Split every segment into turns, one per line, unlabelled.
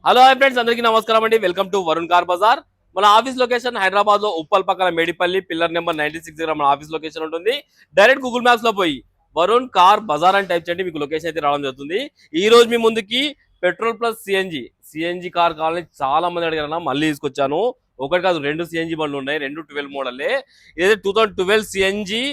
Hello hi friends, అందరికీ నమస్కారం అండి. Welcome to Varun car Bazaar. మన ఆఫీస్ లొకేషన్ హైదరాబాద్ లో ఉప్పల్ పక్కన మేడిపల్లి పిల్లర్ నెంబర్ 96 దగ్గర మన ఆఫీస్ లొకేషన్ ఉంటుంది. డైరెక్ట్ గూగుల్ మ్యాప్స్ లో పోయి వరుణ్ కార్ బజార్ అని టైప్ చేయండి, మీకు లొకేషన్ అయితే రావడం జరుగుతుంది. ఈ రోజు మీ ముందుకి పెట్రోల్ ప్లస్ సిఎన్జి కార్ కావాలని చాలా మంది అడిగారన్న, మళ్ళీ తీసుకొచ్చాను. ఒకటి కాదు, రెండు సిఎన్జి బండ్లు ఉన్నాయి, రెండు 12 మోడల్లే. ఇదైతే 2012 CNG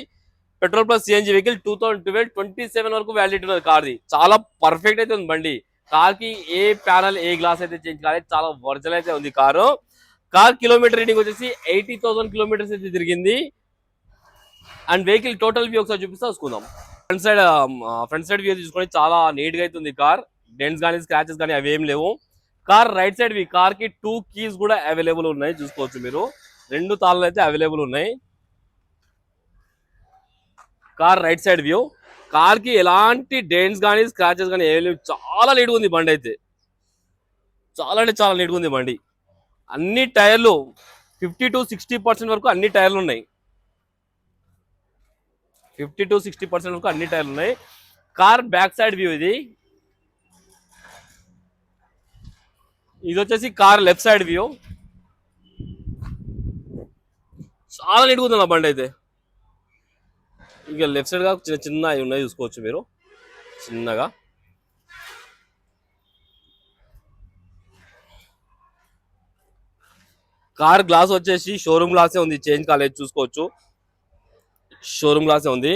petrol plus CNG vehicle. 2012 27 వరకు వ్యాలిడిటీ ఉన్నది కార్ది. చాలా పర్ఫెక్ట్ అయితే ఉంది బండి. కార్ కి ఏ ప్యానల్ ఏ గ్లాస్ అయితే చేంజ్ కాలేదు, చాలా ఒరిజినల్ అయితే ఉంది కారు. కార్ కిలోమీటర్ రీడింగ్ వచ్చేసి 80,000 కిలోమీటర్స్ అయితే తిరిగింది. అండ్ వెహికల్ టోటల్ వ్యూ ఒకసారి చూపిస్తా చూసుకుందాం. ఫ్రంట్ సైడ్ వ్యూ చూసుకొని చాలా నీట్ గా అయితే ఉంది కార్. డెంట్స్ కానీ స్క్రాచెస్ కానీ అవి ఏం లేవు. Car right side view, car కి 2 కీస్ కూడా అవైలబుల్ ఉన్నాయి, చూసుకోవచ్చు మీరు. 2 తాళ్ళు అయితే అవైలబుల్ ఉన్నాయి. Car right side view, car కి ఎలాంటి డెంట్స్ కానీ స్క్రాచెస్ కానీ ఏమి లేవు. చాలా నీట్ గా ఉంది బండి అయితే, చాలా అంటే చాలా నీట్ గా ఉంది బండి. అన్ని టైర్లు 50 to 60% వరకు అన్ని టైర్లు ఉన్నాయి. 50 to 60% వరకు అన్ని టైర్లు ఉన్నాయి. కార్ బ్యాక్ సైడ్ వ్యూ ఇది వచ్చేసి కార్ లెఫ్ట్ సైడ్ వ్యూ. చాలా నీట్ గా ఉంది నా బండి అయితే. ఇక లెఫ్ట్ సైడ్ గా చిన్న చిన్న అవి ఉన్నాయి, చూసుకోవచ్చు మీరు చిన్నగా. కార్ గ్లాస్ వచ్చేసి షోరూమ్ గ్లాసే ఉంది, చేంజ్ కాలేదు, చూసుకోవచ్చు. షోరూమ్ గ్లాసే ఉంది.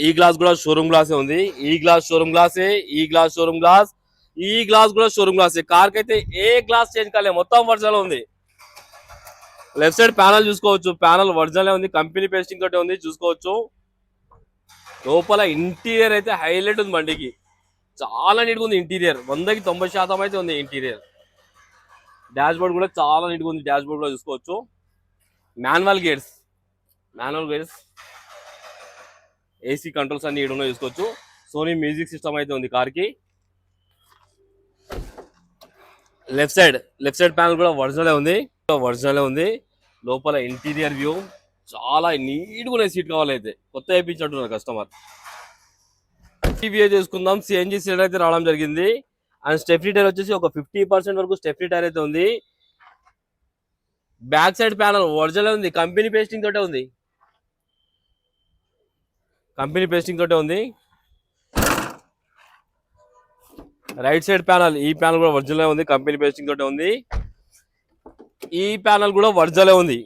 ఈ గ్లాస్ కూడా షోరూమ్ గ్లాసే ఉంది. ఈ గ్లాస్ షోరూమ్ గ్లాసే, ఈ గ్లాస్ షోరూమ్ గ్లాస్, ఈ గ్లాస్ కూడా షోరూమ్ గ్లాసే. కార్ కి అయితే ఏ గ్లాస్ చేంజ్ కాలేదు, మొత్తం ఒరిజినల్ ఉంది. లెఫ్ట్ సైడ్ ప్యానల్ చూసుకోవచ్చు, ప్యానల్ ఒరిజినల్ ఉంది, కంపెనీ పేస్టింగ్ తోటి ఉంది, చూసుకోవచ్చు. లోపల ఇంటీరియర్ అయితే హైలైట్ ఉంది బండికి, చాలా నీట్గా ఉంది ఇంటీరియర్. 100కి 90% అయితే ఉంది ఇంటీరియర్. డాష్ బోర్డ్ కూడా చాలా నీట్గా ఉంది, డాష్ బోర్డ్ కూడా చూసుకోవచ్చు. మాన్యువల్ గేర్స్, ఏసీ కంట్రోల్స్ అన్ని ఈడ చూసుకోవచ్చు. సోనీ మ్యూజిక్ సిస్టమ్ అయితే ఉంది కార్కి. లెఫ్ట్ సైడ్ ప్యానల్ కూడా ఒరిజినలే ఉంది. లోపల ఇంటీరియర్ వ్యూ చాలా నీట్గా ఉన్నాయి. సీట్ కావాలైతే కొత్త వేయించినట్టున్నారు కస్టమర్. వ్యూ చేసుకుందాం. సిఎన్జి సిలిండర్ అయితే రావడం జరిగింది. అండ్ స్టెఫ్రీ టైర్ వచ్చేసి ఒక 50% వరకు స్టెఫ్రీ టైర్ అయితే ఉంది. బ్యాక్ సైడ్ ప్యానల్ ఒరిజినల్ ఉంది, కంపెనీ పేస్టింగ్ తోటే ఉంది. రైట్ సైడ్ ప్యానల్, ఈ ప్యానల్ కూడా ఒరిజినల్ ఉంది, కంపెనీ పేస్టింగ్ తోటే ఉంది. ఈ ప్యానల్ కూడా ఒరిజినల్ ఉంది.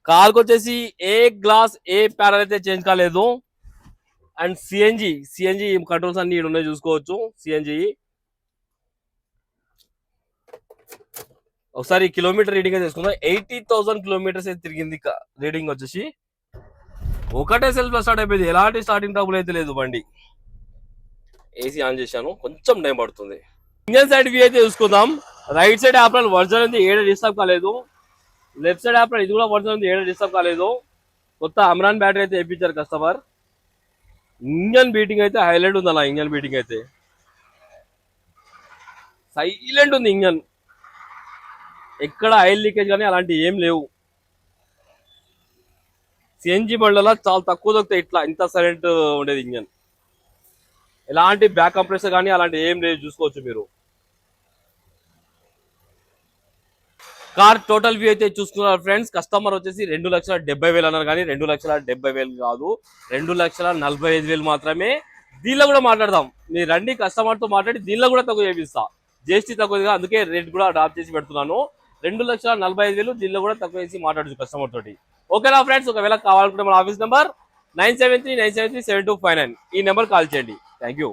కార్కి వచ్చేసి ఏ గ్లాస్ ఏ ప్యానల్ అయితే చేంజ్ కాలేదు. అండ్ సిఎన్జి కంట్రోల్స్ అన్ని ఇక్కడ ఉన్నాయి, చూసుకోవచ్చు. సిఎన్జి ఒకసారి కిలోమీటర్ రీడింగ్ అయితే తీసుకుందాం. 80,000 కిలోమీటర్స్ అయితే తిరిగింది రీడింగ్ వచ్చేసి. ఒకటే సెల్ఫ్ లో స్టార్ట్ అయిపోయింది, ఎలాంటి స్టార్టింగ్ ట్రబుల్ అయితే లేదు బండి. ఏసీ ఆన్ చేశాను, కొంచెం టైం పడుతుంది. ఇంజన్ సైడ్ వ్యూ అయితే చూసుకుందాం. రైట్ సైడ్ యాప్రాన్ ఒరిజినల్ ఉంది, ఏడ డిస్టర్బ్ కాలేదు. లెఫ్ట్ సైడ్ యాప్రాన్ ఇది కూడా ఒరిజినల్ ఉంది, ఏడ డిస్టర్బ్ కాలేదు. కొత్త అమ్రాన్ బ్యాటరీ అయితే వేయించారు కస్టమర్. ఇంజన్ బీటింగ్ అయితే హైలైట్ ఉంది. అలా ఇంజన్ బీటింగ్ అయితే సైలెంట్ ఉంది ఇంజన్, ఎక్కడ ఆయిల్ లీకేజ్ కానీ అలాంటివి ఏం లేవు. సిఎన్జి బండ్లలో చాలా తక్కువ దొరుకుతాయి ఇట్లా ఇంత సైలెంట్ ఉండేది ఇంజన్. ఎలాంటి బ్యాక్ కంప్రెసర్ కానీ అలాంటి ఏం లేదు, చూసుకోవచ్చు మీరు. కార్ టోటల్ వ్యూ అయితే చూసుకున్నారు ఫ్రెండ్స్. కస్టమర్ వచ్చేసి 2,70,000 అన్నారు, కానీ 2,70,000 కాదు, 2,45,000 మాత్రమే. దీనిలో కూడా మాట్లాడదాం, మీరు రండి కస్టమర్ తో మాట్లాడి దీనిలో కూడా తక్కువ చేపిస్తా. జిఎస్టీ తక్కువగా, అందుకే రేట్ కూడా డ్రాప్ చేసి పెడుతున్నాను. 2,45,000 దీనిలో కూడా తక్కువ చేసి మాట్లాడచ్చు కస్టమర్ తోటి. ఓకేనా ఫ్రెండ్స్, ఒకవేళ కావాలనుకుంటే మన ఆఫీస్ నెంబర్ 973973729, ఈ నెంబర్ కాల్ చేయండి. Thank you.